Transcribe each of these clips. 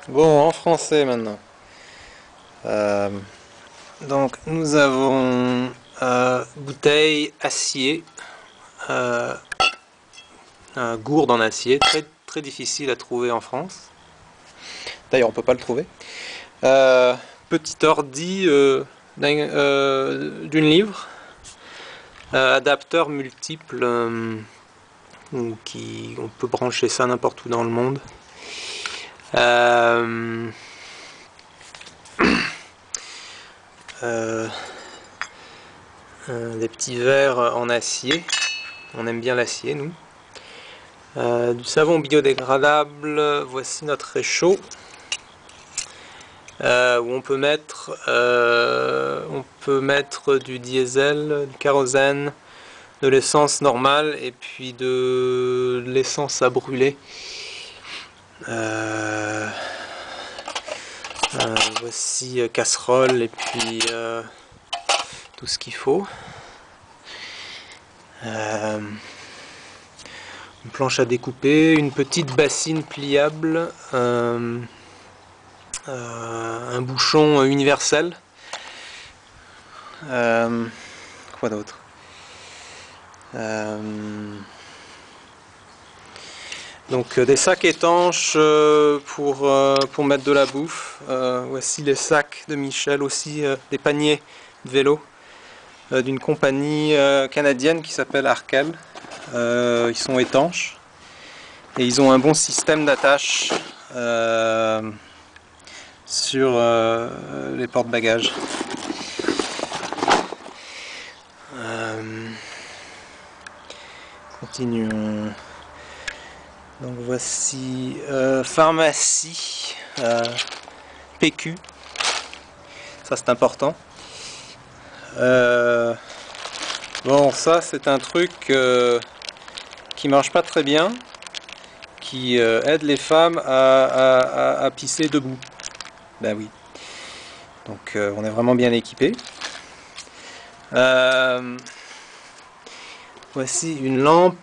Bon, en français maintenant. Euh, donc nous avons bouteille acier, euh, gourde en acier, très difficile à trouver en France. D'ailleurs on peut pas le trouver. Petit ordi d'une livre, adapteur multiple, on peut brancher ça n'importe où dans le monde. Des petits verres en acier, on aime bien l'acier nous. Du savon biodégradable, voici notre réchaud, où on peut mettre du diesel, du kérosène, de l'essence normale et puis de l'essence à brûler. Voici casserole et puis tout ce qu'il faut. Une planche à découper, une petite bassine pliable, un bouchon universel. Quoi d'autre? Donc des sacs étanches pour mettre de la bouffe. Voici les sacs de Michel aussi, des paniers de vélo d'une compagnie canadienne qui s'appelle Arkel. Ils sont étanches et ils ont un bon système d'attache sur les porte-bagages. Continuons. Donc voici pharmacie PQ, ça c'est important. Bon, ça c'est un truc qui marche pas très bien, qui aide les femmes à pisser debout. Ben oui. Donc on est vraiment bien équipé. Voici une lampe.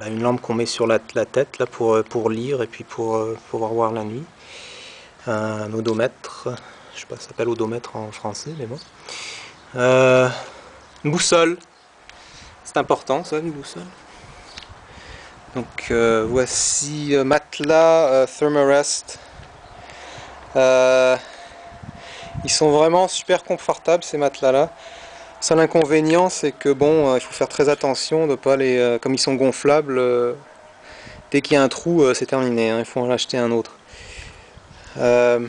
Une lampe qu'on met sur la tête là, pour lire et puis pour pouvoir voir la nuit. Un odomètre, je sais pas, ça s'appelle odomètre en français, mais bon. Une boussole, c'est important ça, une boussole. Donc voici matelas Thermarest. Ils sont vraiment super confortables ces matelas là. Seul inconvénient, c'est que bon, il faut faire très attention de pas les, comme ils sont gonflables, dès qu'il y a un trou, c'est terminé, hein, il faut en acheter un autre. On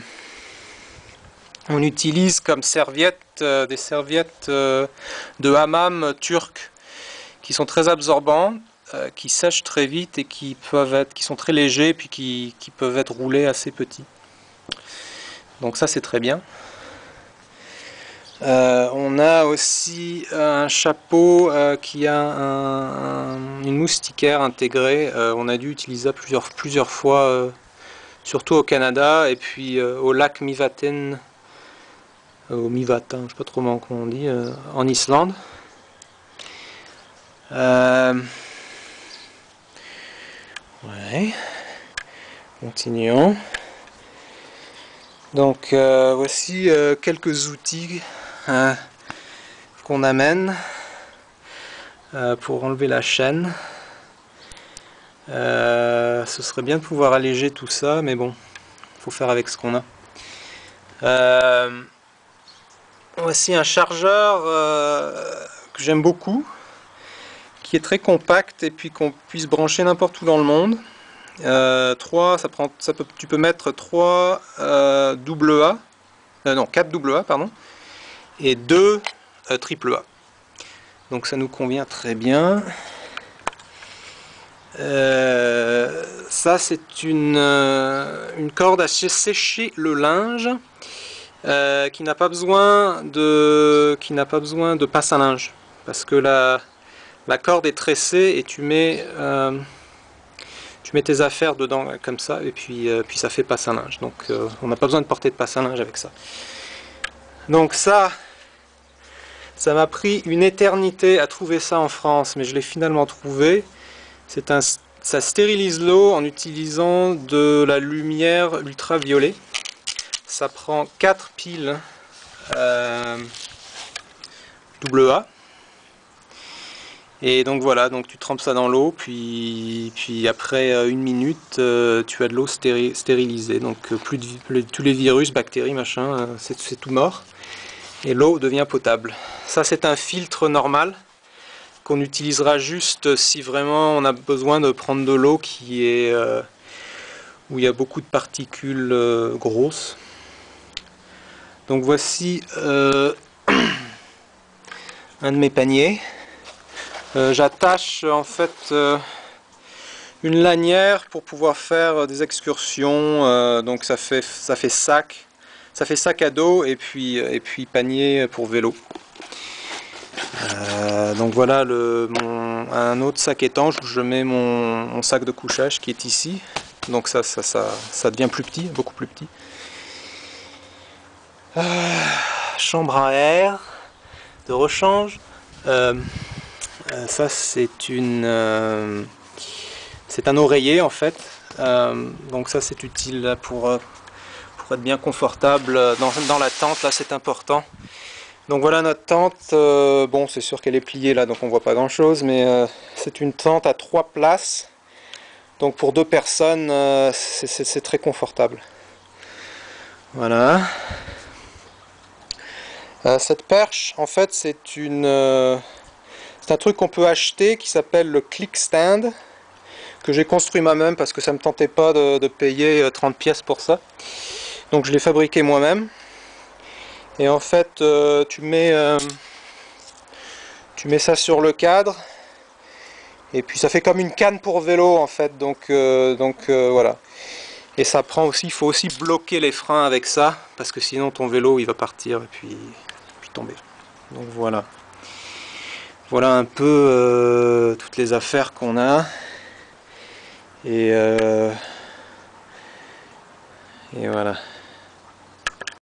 utilise comme serviettes des serviettes de hammam turques qui sont très absorbantes, qui sèchent très vite et qui sont très légers et puis qui peuvent être roulés assez petits. Donc ça c'est très bien. On a aussi un chapeau qui a une moustiquaire intégrée. On a dû utiliser ça plusieurs fois, surtout au Canada et puis au lac Mývatn, au Mývatn, je ne sais pas trop comment on dit, en Islande. Ouais. Continuons. Donc voici quelques outils qu'on amène pour enlever la chaîne. Ce serait bien de pouvoir alléger tout ça, mais bon, il faut faire avec ce qu'on a. Voici un chargeur que j'aime beaucoup, qui est très compact et puis qu'on puisse brancher n'importe où dans le monde. Tu peux mettre 3 AA, non 4 AA pardon, et 2 AAA. Donc ça nous convient très bien. Ça c'est une corde à sécher le linge qui n'a pas besoin de passe à linge, parce que la corde est tressée et tu mets tes affaires dedans comme ça et puis ça fait passe à linge. Donc on n'a pas besoin de porter de passe à linge avec ça. Donc ça m'a pris une éternité à trouver ça en France, mais je l'ai finalement trouvé. C'est Ça stérilise l'eau en utilisant de la lumière ultraviolet. Ça prend 4 piles AA. Et donc voilà, donc tu trempes ça dans l'eau, puis après 1 minute, tu as de l'eau stérilisée. Donc tous les virus, bactéries, machin, c'est tout mort. Et l'eau devient potable. Ça, c'est un filtre normal qu'on utilisera juste si vraiment on a besoin de prendre de l'eau qui est où il y a beaucoup de particules grosses. Donc voici un de mes paniers. J'attache en fait une lanière pour pouvoir faire des excursions, donc ça fait sac à dos et puis panier pour vélo. Donc voilà un autre sac étanche où je mets mon sac de couchage qui est ici. Donc ça devient plus petit, beaucoup plus petit. Chambre à air de rechange. Ça c'est un oreiller en fait. Donc ça c'est utile pour être bien confortable dans la tente, là c'est important. Donc voilà notre tente. Bon, c'est sûr qu'elle est pliée là, donc on voit pas grand chose, mais c'est une tente à 3 places. Donc pour 2 personnes, c'est très confortable. Voilà. Cette perche, en fait, c'est un truc qu'on peut acheter qui s'appelle le click stand, que j'ai construit moi-même parce que ça me tentait pas de payer 30 pièces pour ça. Donc je l'ai fabriqué moi-même. Et en fait, tu mets ça sur le cadre. Et puis ça fait comme une canne pour vélo en fait. Donc voilà. Et ça prend aussi, il faut aussi bloquer les freins avec ça, parce que sinon ton vélo il va partir et puis tomber. Donc voilà. Voilà un peu toutes les affaires qu'on a. Et voilà.